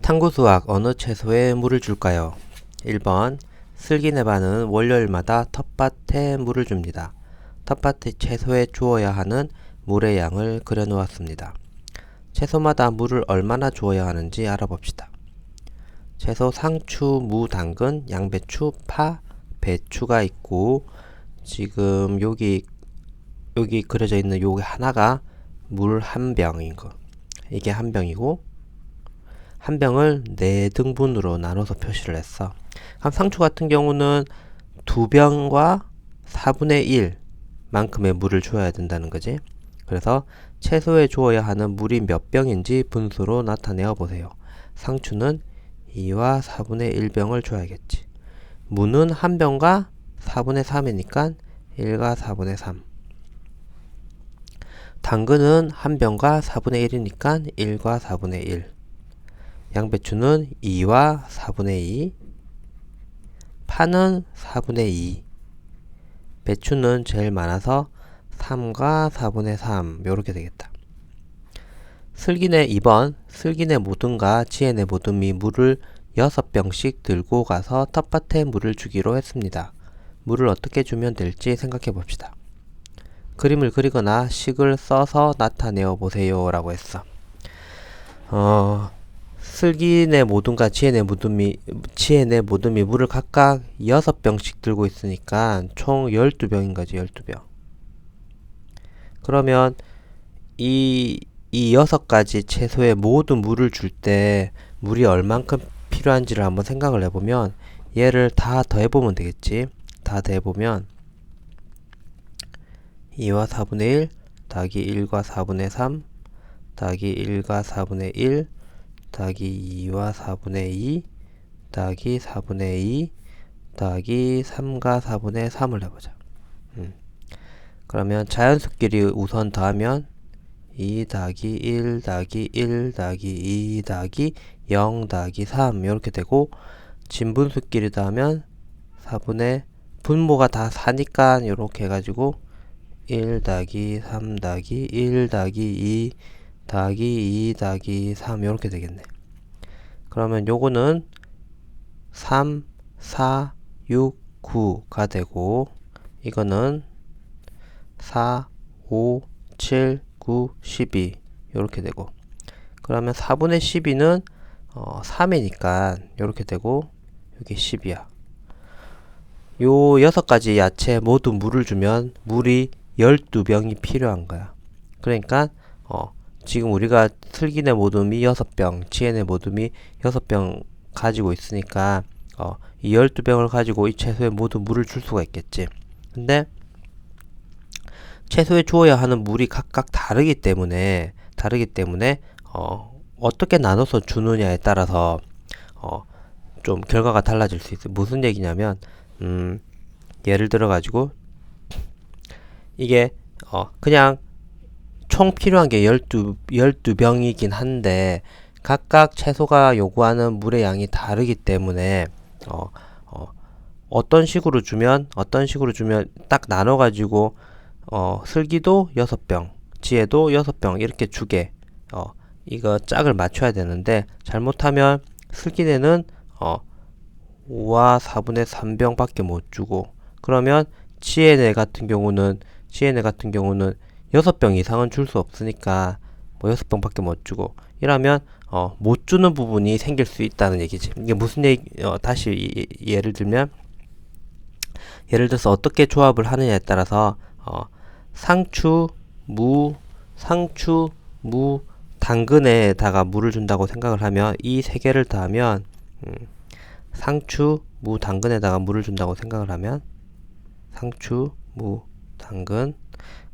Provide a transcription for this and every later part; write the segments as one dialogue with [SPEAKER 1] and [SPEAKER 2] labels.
[SPEAKER 1] 탐구수학 어느 채소에 물을 줄까요? 1번 슬기네바는 월요일마다 텃밭에 물을 줍니다. 텃밭의 채소에 주어야 하는 물의 양을 그려놓았습니다. 채소마다 물을 얼마나 주어야 하는지 알아봅시다. 채소 상추, 무, 당근, 양배추, 파, 배추가 있고 지금 여기 그려져 있는 요게 하나가 물 한 병인 거. 이게 한 병이고 한 병을 4등분으로 나눠서 표시를 했어. 그럼 상추 같은 경우는 2병과 4분의 1 만큼의 물을 주어야 된다는 거지. 그래서 채소에 주어야 하는 물이 몇 병인지 분수로 나타내어 보세요. 상추는 2와 4분의 1병을 줘야겠지. 무는 한 병과 4분의 3이니까 1과 4분의 3. 당근은 한 병과 4분의 1이니까 1과 4분의 1. 양배추는 2와 4분의 2. 파는 4분의 2. 배추는 제일 많아서 3과 4분의 3 요렇게 되겠다. 슬기네 2번 슬기네 모듬과 지혜네 모듬이 물을 6병씩 들고 가서 텃밭에 물을 주기로 했습니다. 물을 어떻게 주면 될지 생각해 봅시다. 그림을 그리거나 식을 써서 나타내어 보세요 라고 했어. 슬기네 모듬과 지혜네 모듬이 물을 각각 6병씩 들고 있으니까 총 12병인 거지. 12병. 그러면 이 6가지 채소에 모두 물을 줄 때 물이 얼만큼 필요한지를 한번 생각을 해보면 얘를 다 더해보면 되겠지. 다 더해보면 2와 4분의 1 더하기 1과 4분의 3 더하기 1과 4분의 1 더하기 2와 4분의 2 더하기 4분의 2 더하기 3과 4분의 3을 해보자. 그러면 자연수끼리 우선 더하면 2 더하기 1 더하기 1 더하기 2 더하기 0 더하기 3 이렇게 되고 진분수끼리 더하면 4분의 분모가 다 4니까 이렇게 해가지고 1 더하기 3 더하기 1 더하기 2 더하기 2 더하기 3 이렇게 되겠네. 그러면 요거는 3, 4, 6, 9가 되고 이거는 4, 5, 7, 9, 12 이렇게 되고 그러면 4분의 12는 3이니까 이렇게 되고 여기 10이야. 요 6가지 야채 모두 물을 주면 물이 12병이 필요한 거야. 그러니까 지금 우리가 슬기네 모듬이 6병, 지혜네 모듬이 6병 가지고 있으니까 이 12병을 가지고 이 채소에 모두 물을 줄 수가 있겠지. 근데 채소에 주어야 하는 물이 각각 다르기 때문에 어떻게 나눠서 주느냐에 따라서 좀 결과가 달라질 수 있어요. 무슨 얘기냐면 예를 들어 가지고 이게 그냥 총 필요한 게 12병이긴 한데 각각 채소가 요구하는 물의 양이 다르기 때문에 어떤 식으로 주면 딱 나눠 가지고 슬기도 6병, 지혜도 6병 이렇게 주게 이거 짝을 맞춰야 되는데 잘못하면 슬기네는 5와 4분의 3병 밖에 못 주고 그러면 지혜네 같은 경우는 6병 이상은 줄 수 없으니까 뭐 6병 밖에 못 주고 이러면 못 주는 부분이 생길 수 있다는 얘기지. 이게 무슨 얘기 다시 예를 들어서 어떻게 조합을 하느냐에 따라서 상추, 무, 당근에다가 물을 준다고 생각을 하면 이 세 개를 더하면 상추, 무, 당근에다가 물을 준다고 생각을 하면 상추, 무, 당근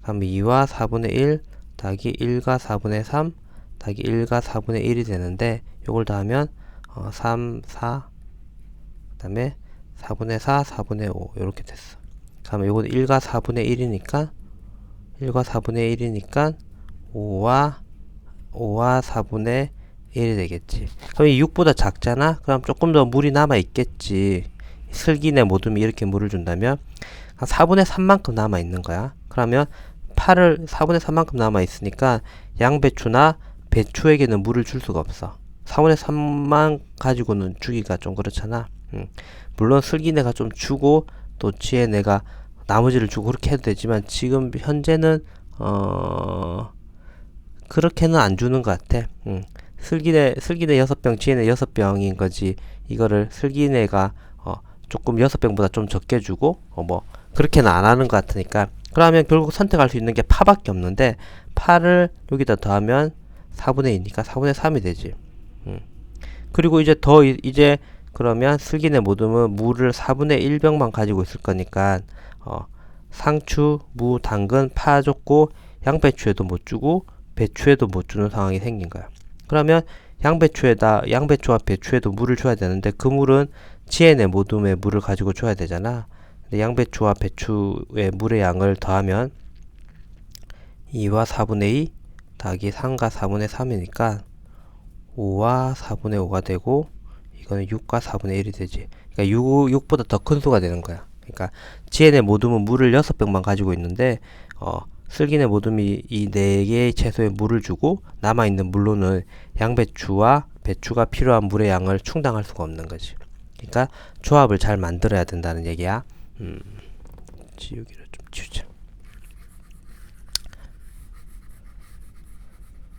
[SPEAKER 1] 그럼 2와 4분의 1 더하기 1과 4분의 3 더하기 1과 4분의 1이 되는데 요걸 더하면 3, 4 그 다음에 4분의 4, 4분의 5 이렇게 됐어. 그러면 요건 1과 4분의 1이니까 5와 4분의 1이 되겠지. 그럼 이 6보다 작잖아? 그럼 조금 더 물이 남아 있겠지. 슬기네 모듬이 이렇게 물을 준다면 4분의 3만큼 남아 있는 거야. 그러면 4분의 3만큼 남아 있으니까 양배추나 배추에게는 물을 줄 수가 없어. 4분의 3만 가지고는 주기가 좀 그렇잖아. 물론 슬기내가 좀 주고 또 지혜내가 나머지를 주고 그렇게 해도 되지만 지금 현재는 그렇게는 안 주는 것 같아. 슬기내 6병, 지혜내 6병인 거지. 이거를 슬기내가 조금 6병보다 좀 적게 주고 뭐 그렇게는 안 하는 것 같으니까, 그러면 결국 선택할 수 있는 게 파밖에 없는데 파를 여기다 더하면 4분의 2니까 4분의 3이 되지. 그리고 이제 이제 그러면 슬기내 모듬은 무를 4분의 1병만 가지고 있을 거니까 상추, 무, 당근, 파 줬고 양배추에도 못 주고 배추에도 못 주는 상황이 생긴 거야. 그러면 양배추와 배추에도 물을 줘야 되는데 그 물은 지혜내 모듬의 물을 가지고 줘야 되잖아. 근데 양배추와 배추의 물의 양을 더하면 2와 4분의 2 더하기 3과 4분의 3이니까 5와 4분의 5가 되고, 이거는 6과 4분의 1이 되지. 그러니까 6보다 더 큰 수가 되는 거야. 그러니까 지혜내 모듬은 물을 6병만 가지고 있는데 슬기내 모듬이 이 4개의 채소에 물을 주고 남아있는 물로는 양배추와 배추가 필요한 물의 양을 충당할 수가 없는 거지. 그러니까 조합을 잘 만들어야 된다는 얘기야. 지우기를 좀 지우자.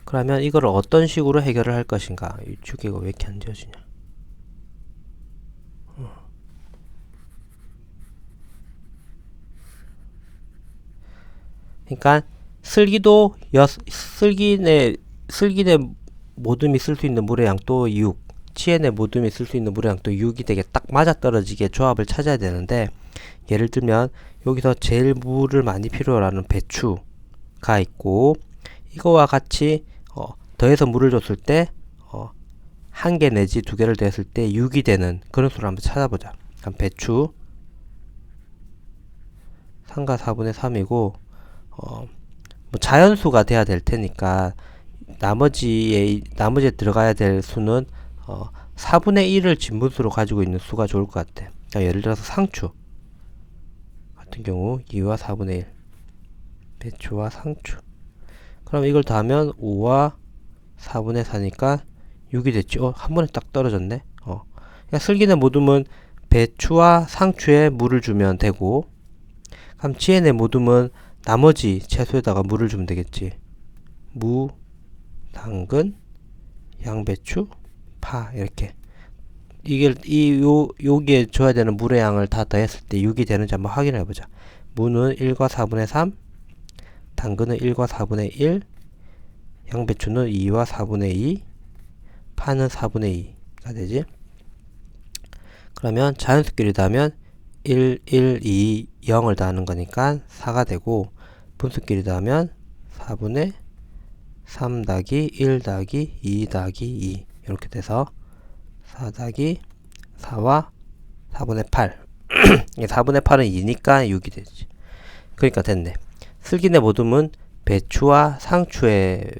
[SPEAKER 1] 그러면 이걸 어떤 식으로 해결을 할 것인가? 이 주기가 왜 이렇게 안 지워지냐? 그러니까 슬기내 모듬이 쓸 수 있는 물의 양도 6, 지혜내 모듬이 쓸 수 있는 물의 양도 6이 되게 딱 맞아떨어지게 조합을 찾아야 되는데, 예를 들면 여기서 제일 물을 많이 필요로 하는 배추가 있고, 이거와 같이 더해서 물을 줬을 때 1개 내지 2개를 더했을 때 6이 되는 그런 수를 한번 찾아보자. 그럼 배추 3과 4분의 3이고 뭐 자연수가 돼야 될 테니까 나머지에 들어가야 될 수는 4분의 1을 진분수로 가지고 있는 수가 좋을 것 같아. 그러니까 예를 들어서 상추 같은 경우 2와 4분의 1 배추와 상추. 그럼 이걸 더하면 5와 4분의 4니까 6이 됐지. 한 번에 딱 떨어졌네. 그러니까 슬기내 모듬은 배추와 상추에 물을 주면 되고, 그럼 지혜내 모듬은 나머지 채소에다가 물을 주면 되겠지. 무, 당근, 양배추, 파 이렇게. 여기에 줘야 되는 물의 양을 다 더했을 때 6이 되는지 한번 확인해 보자. 무는 1과 4분의 3, 당근은 1과 4분의 1, 양배추는 2와 4분의 2, 파는 4분의 2가 되지. 그러면 자연수끼리 더하면 1, 1, 2, 0을 더하는 거니까 4가 되고, 분수끼리 더하면 4분의 3 더하기 1 더하기 2 더하기 2 이렇게 돼서 4 더하기 4와 4분의 8 4분의 8은 2니까 6이 되지. 그러니까 됐네. 슬기내 모듬은 배추와 상추에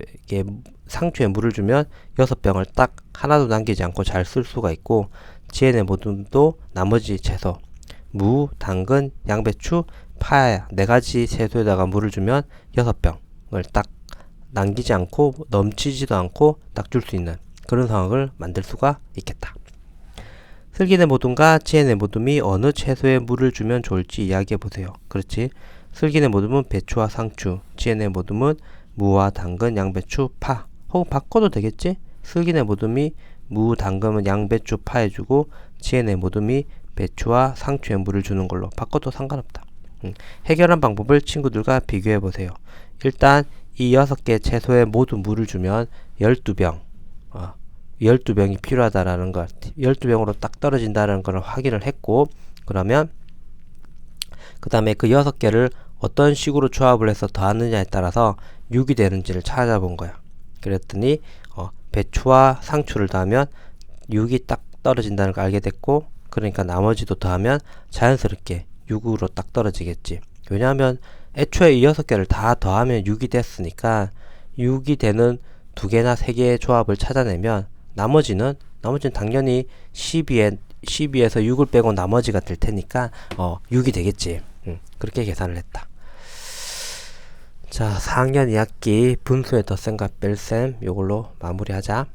[SPEAKER 1] 물을 주면 6병을 딱 하나도 남기지 않고 잘 쓸 수가 있고, 지혜내 모듬도 나머지 채소 무, 당근, 양배추, 파 4가지 채소에다가 물을 주면 6병을 딱 남기지 않고 넘치지도 않고 딱 줄 수 있는 그런 상황을 만들 수가 있겠다. 슬기내 모듬과 지혜내 모듬이 어느 채소에 물을 주면 좋을지 이야기해 보세요. 그렇지. 슬기내 모듬은 배추와 상추, 지혜내 모듬은 무와 당근, 양배추, 파. 혹은 바꿔도 되겠지? 슬기내 모듬이 무, 당근은 양배추, 파에 주고 지혜내 모듬이 배추와 상추에 물을 주는 걸로 바꿔도 상관없다. 해결한 방법을 친구들과 비교해 보세요. 일단 이 6개 채소에 모두 물을 주면 12병 12병이 필요하다라는 것, 12병으로 딱 떨어진다는 걸 확인을 했고, 그러면 그 다음에 그 6개를 어떤 식으로 조합을 해서 더하느냐에 따라서 6이 되는지를 찾아본 거야. 그랬더니 배추와 상추를 더하면 6이 딱 떨어진다는 걸 알게 됐고, 그러니까 나머지도 더하면 자연스럽게 6으로 딱 떨어지겠지. 왜냐하면 애초에 이 6개를 다 더하면 6이 됐으니까 6이 되는 2개나 3개의 조합을 찾아내면 나머지는 당연히 12에서 6을 빼고 나머지가 될 테니까 6이 되겠지. 그렇게 계산을 했다. 자, 4학년 2학기 분수의 덧셈과 뺄셈 요걸로 마무리하자.